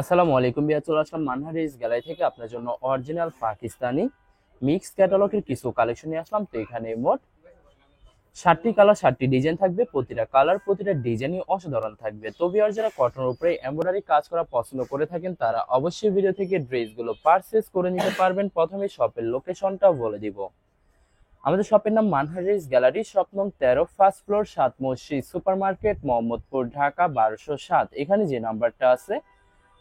আসসালামু আলাইকুম বিয়া, চলে আসলাম মানহারিস গ্যালারি থেকে আপনার জন্য অরিজিনাল পাকিস্তানি মিক্স ক্যাটালগের কিছু কালেকশন নিয়ে আসলাম। তো এখানে মোট 60টি কালার 60টি ডিজাইন থাকবে, প্রতিটা কালার প্রতিটা ডিজাইনই অসাধারণ থাকবে। তো ভিউয়ার, যারা কটনের উপরে এমব্রয়ডারি কাজ করা পছন্দ করে থাকেন তারা অবশ্যই ভিডিও থেকে ড্রেসগুলো পারচেজ করে নিতে পারবেন। প্রথমে শপের লোকেশনটা বলে দিব। আমাদের শপের নাম মানহারিস গ্যালারি, শপ নং 13, ফার্স্ট ফ্লোর, 7 মসজিদ সুপার মার্কেট, মোহাম্মদপুর, ঢাকা 1207। এখানে যে নাম্বারটা আছে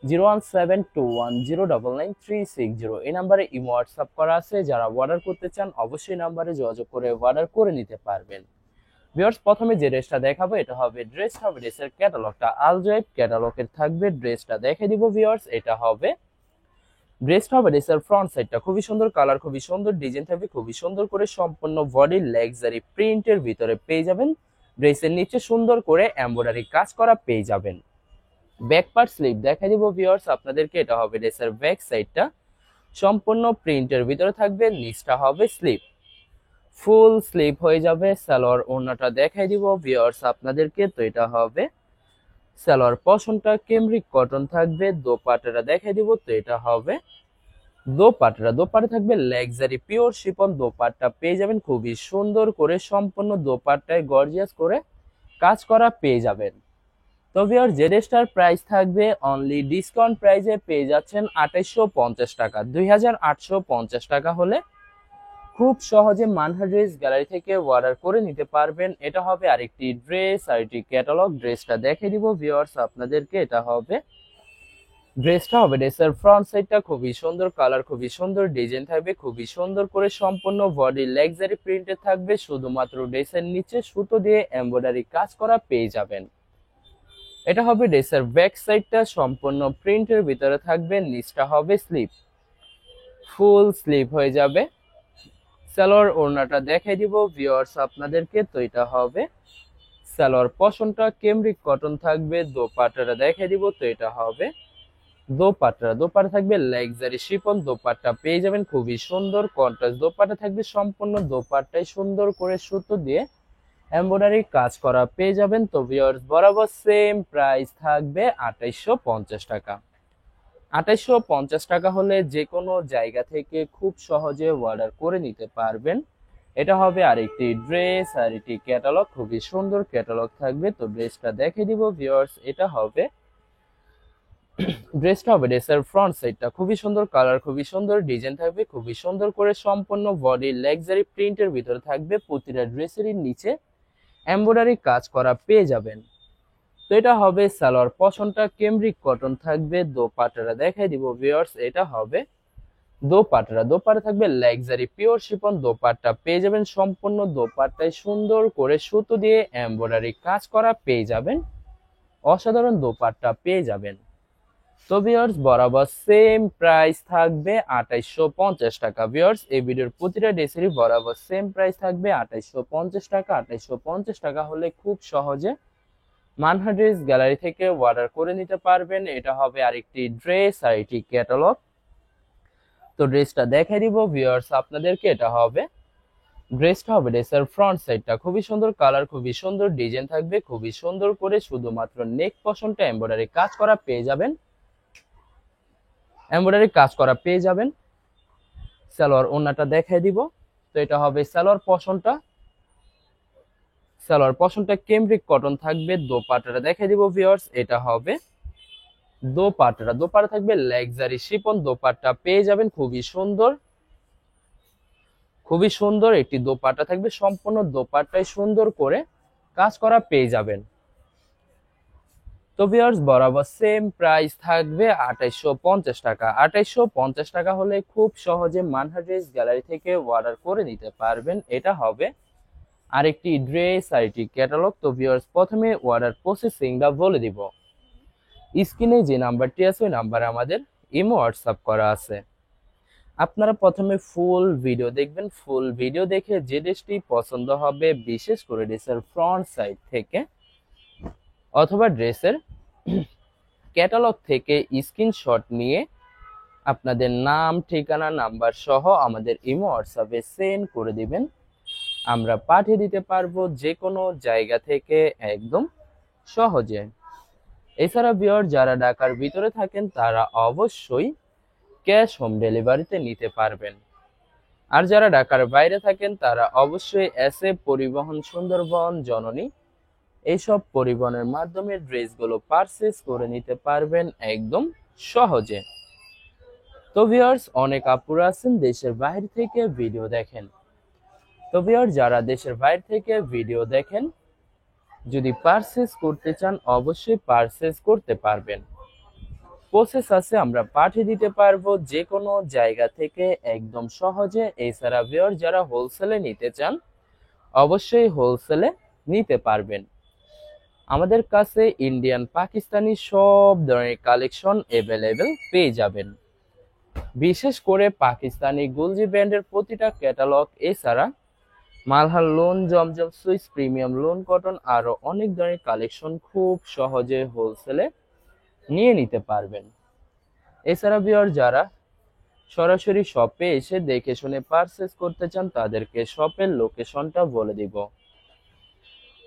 01721099360, এই নাম্বারে ইমো হোয়াটসঅ্যাপ করা আছে। যারা অর্ডার করতে চান অবশ্যই নাম্বারে যোগাযোগ করে অর্ডার করে নিতে পারবেন। ভিউয়ার্স, প্রথমে যে ড্রেসটা দেখাবো এটা হবে ড্রেসের ক্যাটালগটা আলজয়েব ক্যাটালগের থাকবে। ড্রেসটা দেখে দিব ভিউয়ার্স, ড্রেসের ফ্রন্ট সাইডটা খুবই সুন্দর, কালার খুবই সুন্দর, ডিজাইন থাকবে খুবই সুন্দর করে, সম্পূর্ণ বডি লাক্সারি প্রিন্টের ভিতরে পেয়ে যাবেন। ড্রেসের নিচে সুন্দর করে এমব্রয়ডারি কাজ করা পেয়ে যাবেন। ব্যাক পার্ট স্লিভ দেখাই দিব ভিউয়ার্স আপনাদেরকে, এটা হবে ড্রেসের ব্যাক সাইডটা, সম্পূর্ণ প্রিন্টের ভিতরে থাকবে। নিচটা হবে স্লিভ, ফুল স্লিভ হয়ে যাবে। সালোয়ার ওড়নাটা দেখাই দিব ভিউয়ার্স আপনাদেরকে, তো এটা হবে সালোয়ার পশনটা কেমব্রিক কটন থাকবে। দোপাট্টাটা দেখাই দিব, তো এটা হবে দোপাট্টা থাকবে লাক্সারি পিওর শিফন দোপাট্টা পেয়ে যাবেন খুবই সুন্দর করে, সম্পূর্ণ দোপাট্টায় গর্জিয়াস করে কাজ করা পেয়ে যাবেন। তো ভিউয়ার, যে ড্রেসটার প্রাইস থাকবে অনলি ডিসকাউন্ট প্রাইসে পেয়ে যাচ্ছেন 2850 টাকা। 2850 টাকা হলে খুব সহজে মানহা ড্রেস গ্যালারি থেকে অর্ডার করে নিতে পারবেন। এটা হবে আরেকটি ড্রেস, আরেকটি ক্যাটালগ। ড্রেসটা দেখে দিব ভিউয়ার্স আপনাদেরকে, ড্রেসটা হবে ড্রেসের ফ্রন্ট সাইডটা খুবই সুন্দর, কালার খুবই সুন্দর, ডিজাইন থাকবে খুবই সুন্দর করে, সম্পূর্ণ বডি লাক্সারি প্রিন্টে থাকবে। শুধুমাত্র ড্রেসের নিচে সুতো দিয়ে এমব্রয়ডারি কাজ করা পেয়ে যাবেন। এটা হবে ড্রেসের ব্যাক সাইডটা, সম্পূর্ণ প্রিন্টের ভিতরে থাকবে। নিচটা হবে স্লিভ, ফুল স্লিভ হয়ে যাবে। সালোয়ার ওড়নাটা দেখাই দিব ভিউয়ার্স আপনাদেরকে, তো এটা হবে সালোয়ার পশনটা কেমব্রিক কটন থাকবে। দোপাট্টাটা দেখাই দিব, তো এটা হবে দোপাট্টা থাকবে লাক্সারি শিফন দোপাট্টা পেয়ে যাবেন খুবই সুন্দর। কন্ট্রাস্ট দোপাট্টা থাকবে, সম্পূর্ণ দোপাট্টায় সুন্দর করে সুতো দিয়ে এমব্রয়ডারি কাজ করা পেয়ে যাবেন। তো ভিউয়ার্স, বরাবর সেম প্রাইস থাকবে 2850 টাকা। 2850 টাকা হলে যে কোনো জায়গা থেকে খুব সহজে অর্ডার করে নিতে পারবেন। এটা হবে আরেকটি ড্রেস, আরেকটি ক্যাটালগ, খুবই সুন্দর ক্যাটালগ থাকবে। তো ড্রেসটা দেখে দিব ভিউয়ার্স, ড্রেসটা হবে ড্রেসের ফ্রন্ট সাইডটা খুবই সুন্দর, কালার খুবই সুন্দর, ডিজাইন থাকবে খুবই সুন্দর করে, সম্পূর্ণ বডি লাক্সারি প্রিন্টের ভিতরে থাকবে। প্রতিটা ড্রেসেরই নিচে এমব্রয়ডারি কাজ করা পেয়ে যাবেন। তো এটা হবে সালোয়ার পশনটা কেমব্রিক কটন থাকবে। দোপাট্টাটা দেখাই দিব ভিউয়ার্স, এটা হবে দোপাট্টা থাকবে লাক্সারি পিওর শিফন দোপাট্টা পেয়ে যাবেন। সম্পূর্ণ দোপাট্টায় সুন্দর করে সুতো দিয়ে এমব্রয়ডারি কাজ করা পেয়ে যাবেন, অসাধারণ দোপাট্টা পেয়ে যাবেন। তো ভিউয়ার্স, বরাবর সেম প্রাইস থাকবে 2850 টাকা। ভিউয়ার্স, এই ভিডিওর প্রতিটা ড্রেসেরই বরাবর সেম প্রাইস থাকবে 2850 টাকা। 2850 টাকা হলে খুব সহজে মানহা ড্রেস গ্যালারি থেকে অর্ডার করে নিতে পারবেন। এটা হবে আরেকটি ড্রেস, আরেকটি ক্যাটালগ। তো ড্রেসটা দেখাই দিব ভিউয়ার্স আপনাদেরকে, ড্রেসটা হবে ড্রেসের ফ্রন্ট সাইডটা খুবই সুন্দর, কালার খুবই সুন্দর, ডিজাইন থাকবে খুবই সুন্দর করে। শুধুমাত্র নেক পশনটা এমব্রয়ডারি কাজ করা পেয়ে যাবেন, সালোয়ার ওড়নাটা দেখাই দিব। তো এটা হবে সালোয়ার পশনটা কেমব্রিক কটন থাকবে। দোপাট্টাটা দেখাই দিব ভিউয়ার্স, এটা হবে দোপাট্টা থাকবে লাক্সারি শিফন দোপাট্টা পেয়ে যাবেন খুবই সুন্দর একটি দোপাট্টা থাকবে, সম্পূর্ণ দোপাট্টায় সুন্দর করে কাজ করা পেয়ে যাবেন। তো ভিউয়ার্স, বরাবর সেম প্রাইস থাকবে 2850 টাকা। 2850 টাকা হলে খুব সহজে মানহা ড্রেস গ্যালারি থেকে অর্ডার করে নিতে পারবেন। এটা হবে আরেকটি ড্রেস, আরেকটি ক্যাটালগ। তো ভিউয়ার্স, প্রথমে অর্ডার প্রসেসিংটা বলে দিব। স্ক্রিনে যে নাম্বারটি আছে ওই নাম্বারে আমাদের ইমো হোয়াটসঅ্যাপ করা আছে। আপনারা প্রথমে ফুল ভিডিও দেখবেন, ফুল ভিডিও দেখে যে ড্রেসটি পছন্দ হবে, বিশেষ করে ড্রেসের ফ্রন্ট সাইড থেকে অথবা ড্রেসের ক্যাটালগ থেকে স্ক্রিনশট নিয়ে আপনাদের নাম, ঠিকানা, নাম্বার সহ আমাদের ইমো হোয়াটসঅ্যাপে সেন্ড করে দিবেন। আমরা পাঠিয়ে দিতে পারবো যে কোনো জায়গা থেকে একদম সহজে। এছাড়া ভিউয়ার যারা ঢাকার ভিতরে থাকেন তারা অবশ্যই ক্যাশ হোম ডেলিভারিতে নিতে পারবেন। আর যারা ঢাকার বাইরে থাকেন তারা অবশ্যই এসএ পরিবহন, সুন্দরবন, জননী এইসব পরিবহনের মাধ্যমে ড্রেসগুলো পারচেজ করে নিতে পারবেন একদম সহজে। তো ভিউয়ার্স, অনেক আপুরা আছেন দেশের বাইরে থেকে ভিডিও দেখেন। তো ভিউয়ার, যারা দেশের বাইরে থেকে ভিডিও দেখেন, যদি পারচেজ করতে চান অবশ্যই পারচেজ করতে পারবেন। প্রসেস আছে, আমরা পাঠিয়ে দিতে পারবো যে কোনো জায়গা থেকে একদম সহজে। এছাড়া ভিউয়ার, যারা হোলসেলে নিতে চান অবশ্যই হোলসেলে নিতে পারবেন। আমাদের কাছে ইন্ডিয়ান, পাকিস্তানি সব ধরনের কালেকশন অ্যাভেলেবেল পেয়ে যাবেন। বিশেষ করে পাকিস্তানি গুলজি ব্র্যান্ডের প্রতিটা ক্যাটালগ, এছাড়া মালহার লোন, জমজম সুইস, প্রিমিয়াম লোন কটন, আরো অনেক ধরনের কালেকশন খুব সহজে হোলসেলে নিয়ে নিতে পারবেন। এছাড়া ভিউয়ার, যারা সরাসরি শপে এসে দেখে শুনে পারচেজ করতে চান তাদেরকে শপের লোকেশনটা বলে দিব।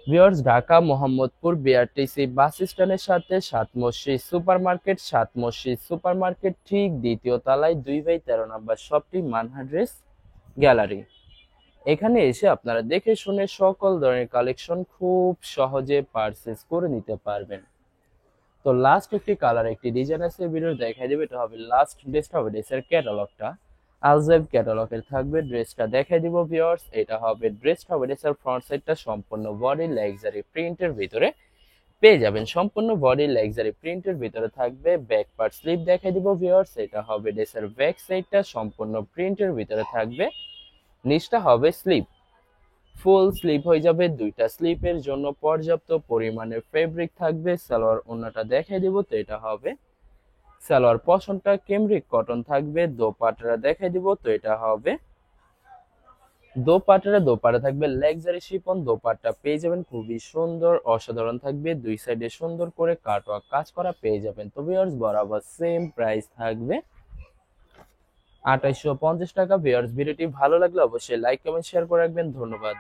ভিউয়ার্স, ঢাকা মোহাম্মদপুর বিআরটিসি বাস স্ট্যান্ডের সাথে সাত মসজিদ সুপার মার্কেট, সাত মসজিদ সুপার মার্কেট ঠিক দ্বিতীয় তলায় 2/13 নম্বর শপটি মানহা ড্রেস গ্যালারি। এখানে এসে আপনারা দেখে শুনে সকল ধরনের কালেকশন খুব সহজে পারচেজ করে নিতে পারবেন। তো লাস্ট একটি কালার, একটি ডিজাইন আছে ভিডিও দেখাই দেবে, এটা হবে লাস্ট ড্রেসটা, হবে ড্রেসের ক্যাটালগটা আলজেব ক্যাটালগের থাকবে। ড্রেসটা দেখাই দিব ভিউয়ার্স, এটা হবে ড্রেসটা, হবে ড্রেসের ফ্রন্ট সাইডটা সম্পূর্ণ বডি লাক্সারি প্রিন্টের ভিতরে পেয়ে যাবেন। সম্পূর্ণ বডি লাক্সারি প্রিন্টের ভিতরে থাকবে। ব্যাক পার্ট স্লিপ দেখাই দিব ভিউয়ার্স, এটা হবে ড্রেসের ব্যাক সাইডটা সম্পূর্ণ প্রিন্টের ভিতরে থাকবে। নিচটা হবে স্লিপ, ফুল স্লিপ হয়ে যাবে। দুইটা স্লিপের জন্য পর্যাপ্ত পরিমাণের ফেব্রিক থাকবে। সালোয়ার ওন্নাটা দেখাই দিব, তো এটা হবে সালোয়ার পশনটা কেমব্রিক কটন থাকবে। দোপাট্টাটা দেখাই দিব, তো এটা হবে দোপাট্টা থাকবে লাক্সারি শিফন। দোপাট্টা পেয়ে যাবেন খুবই সুন্দর, অসাধারণ থাকবে। দুই সাইডে সুন্দর করে কাটওয়ার্ক কাজ করা পেয়ে যাবেন। তো ভিউয়ার্স, বরাবর সেম প্রাইস থাকবে 2850 টাকা। ভিউয়ার্স, ভিডিওটি ভালো লাগলে অবশ্যই লাইক, কমেন্ট, শেয়ার করে রাখবেন। ধন্যবাদ।